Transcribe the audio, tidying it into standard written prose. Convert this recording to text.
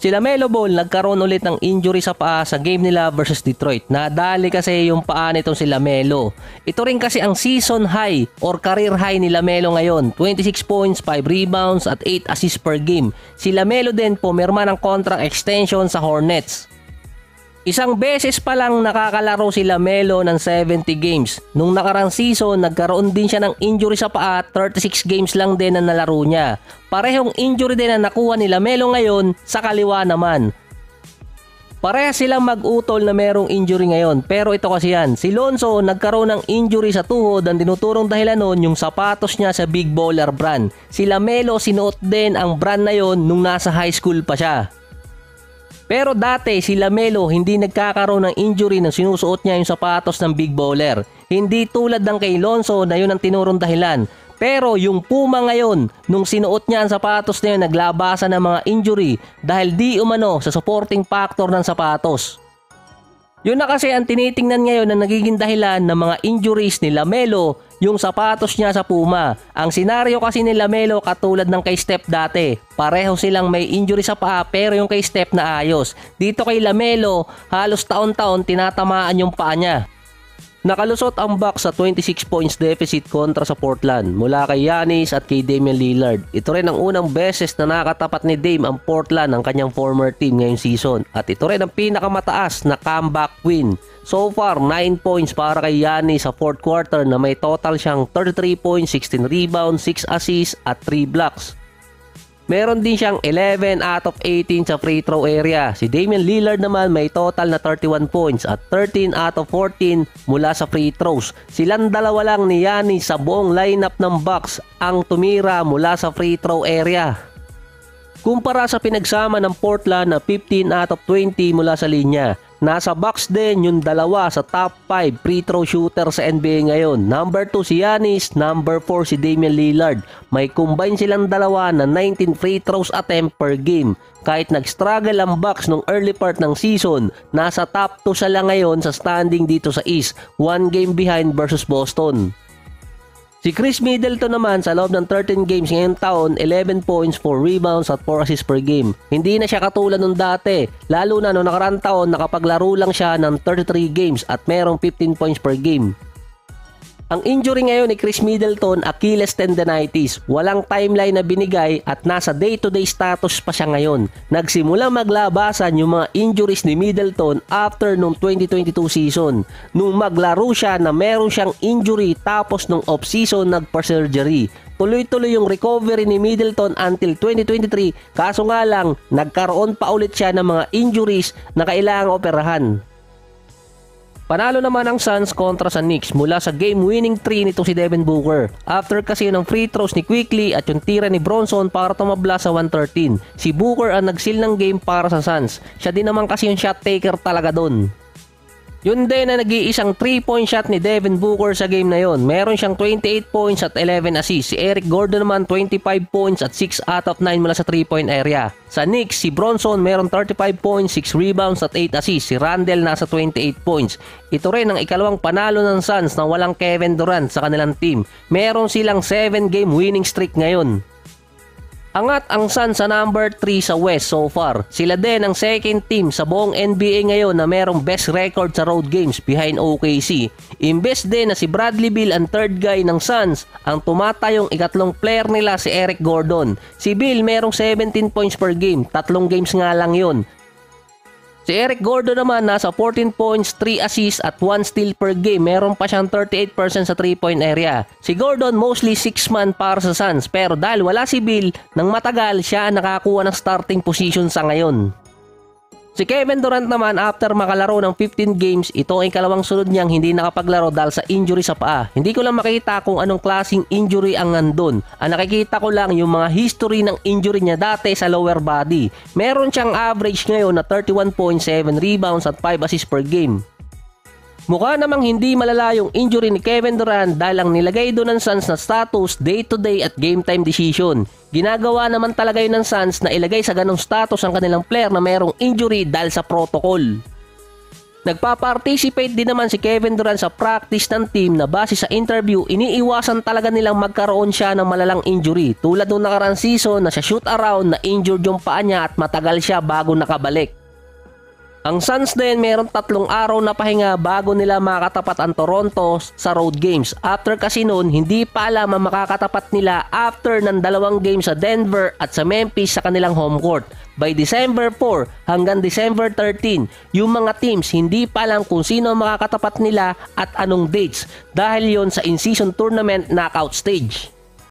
Si LaMelo Ball nagkaroon ulit ng injury sa paa sa game nila versus Detroit. Nadali kasi yung paa nitong si LaMelo. Ito rin kasi ang season high or career high ni LaMelo ngayon. 26 points, 5 rebounds at 8 assists per game. Si LaMelo din pumirma ng contract extension sa Hornets. Isang beses pa lang nakakalaro si LaMelo ng 70 games. Nung nakarang season, nagkaroon din siya ng injury sa paa, 36 games lang din na nalaro niya. Parehong injury din na nakuha ni LaMelo ngayon sa kaliwa naman. Parehas silang mag-utol na merong injury ngayon, pero ito kasi yan. Si Lonzo nagkaroon ng injury sa tuhod, ang tinuturong dahilan nun yung sapatos niya sa Big Baller brand. Si LaMelo sinuot din ang brand na yon nung nasa high school pa siya. Pero dati si LaMelo hindi nagkakaroon ng injury nang sinusuot niya yung sapatos ng Big Baller. Hindi tulad ng kay Lonzo na yun ang tinurong dahilan. Pero yung Puma ngayon, nung sinuot niya ang sapatos na yun, naglabasan ng mga injury dahil di umano sa supporting factor ng sapatos. Yun na kasi ang tinitingnan ngayon na nagiging dahilan ng mga injuries ni LaMelo, yung sapatos niya sa Puma. Ang senaryo kasi ni LaMelo katulad ng kay Steph dati. Pareho silang may injury sa paa pero yung kay Steph na ayos. Dito kay LaMelo, halos taon-taon tinatamaan yung paa niya. Nakalusot ang Bucks sa 26 points deficit kontra sa Portland mula kay Giannis at kay Damian Lillard. Ito rin ang unang beses na nakatapat ni Dame ang Portland ng kanyang former team ngayong season. At ito rin ang pinakamataas na comeback win. So far, 9 points para kay Giannis sa 4th quarter na may total siyang 33 points, 16 rebounds, 6 assists at 3 blocks. Meron din siyang 11 out of 18 sa free throw area. Si Damian Lillard naman may total na 31 points at 13 out of 14 mula sa free throws. Silang dalawa lang ni Giannis sa buong lineup ng Bucks ang tumira mula sa free throw area. Kumpara sa pinagsama ng Portland na 15 out of 20 mula sa linya. Nasa Bucks din yung dalawa sa top 5 free throw shooter sa NBA ngayon. Number 2 si Giannis, number 4 si Damian Lillard. May combine silang dalawa na 19 free throws attempt per game. Kahit nag-struggle ang Bucks nung early part ng season, nasa top 2 sila ngayon sa standing dito sa East. 1 game behind versus Boston. Si Chris Middleton naman sa loob ng 13 games ngayong taon, 11 points, 4 rebounds at 4 assists per game. Hindi na siya katulad nung dati, lalo na noong nakarang taon nakapaglaro lang siya ng 33 games at merong 15 points per game. Ang injury ngayon ni Chris Middleton, Achilles tendinitis. Walang timeline na binigay at nasa day-to-day status pa siya ngayon. Nagsimula maglabasan yung mga injuries ni Middleton after nung 2022 season. Nung maglaro siya na meron siyang injury tapos nung off-season nagpa-surgery. Tuloy-tuloy yung recovery ni Middleton until 2023, kaso nga lang nagkaroon pa ulit siya ng mga injuries na kailangang operahan. Panalo naman ang Suns kontra sa Knicks mula sa game-winning 3 nito si Devin Booker. After kasi ng free throws ni Quickley at yung tira ni Bronson para tumabla sa 113. Si Booker ang nagsil ng game para sa Suns. Siya din naman kasi yung shot taker talaga doon. Yun din na nag-iisang 3-point shot ni Devin Booker sa game na yon. Meron siyang 28 points at 11 assists. Si Eric Gordon naman 25 points at 6 out of 9 mula sa 3-point area. Sa Knicks, si Bronson meron 35 points, 6 rebounds at 8 assists. Si Randle nasa 28 points. Ito rin ang ikalawang panalo ng Suns na walang Kevin Durant sa kanilang team. Meron silang 7-game winning streak ngayon. Angat ang Suns sa number 3 sa West so far. Sila din ang second team sa buong NBA ngayon na merong best record sa road games behind OKC. Imbes din na si Bradley Beal ang third guy ng Suns, ang tumatayong ikatlong player nila si Eric Gordon. Si Beal merong 17 points per game, 3 games nga lang yun. Si Eric Gordon naman nasa 14 points, 3 assists at 1 steal per game. Meron pa siyang 38% sa 3-point area. Si Gordon mostly 6-man para sa Suns, pero dahil wala si Bill, nang matagal siya nakakuha ng starting position sa ngayon. Si Kevin Durant naman after makalaro ng 15 games, ito ay kalawang sunod niyang hindi nakapaglaro dahil sa injury sa paa. Hindi ko lang makita kung anong klaseng injury ang nandun. Ang nakikita ko lang yung mga history ng injury niya dati sa lower body. Meron siyang average ngayon na 31.7 rebounds at 5 assists per game. Mukha namang hindi malala yung injury ni Kevin Durant dahil ang nilagay doon ng Suns na status day-to-day at game-time decision. Ginagawa naman talaga yun ng Suns na ilagay sa ganong status ang kanilang player na mayroong injury dahil sa protocol. Nagpa-participate din naman si Kevin Durant sa practice ng team na base sa interview, iniiwasan talaga nilang magkaroon siya ng malalang injury. Tulad nung nakarang season na sa shoot around na injured yung paa niya at matagal siya bago nakabalik. Ang Suns din meron 3 araw na pahinga bago nila makatapat ang Toronto sa road games. After kasi noon, hindi pa alam ang makakatapat nila after ng 2 games sa Denver at sa Memphis sa kanilang home court. By December 4 hanggang December 13, yung mga teams hindi pa alam kung sino ang makakatapat nila at anong dates dahil yon sa in-season tournament knockout stage.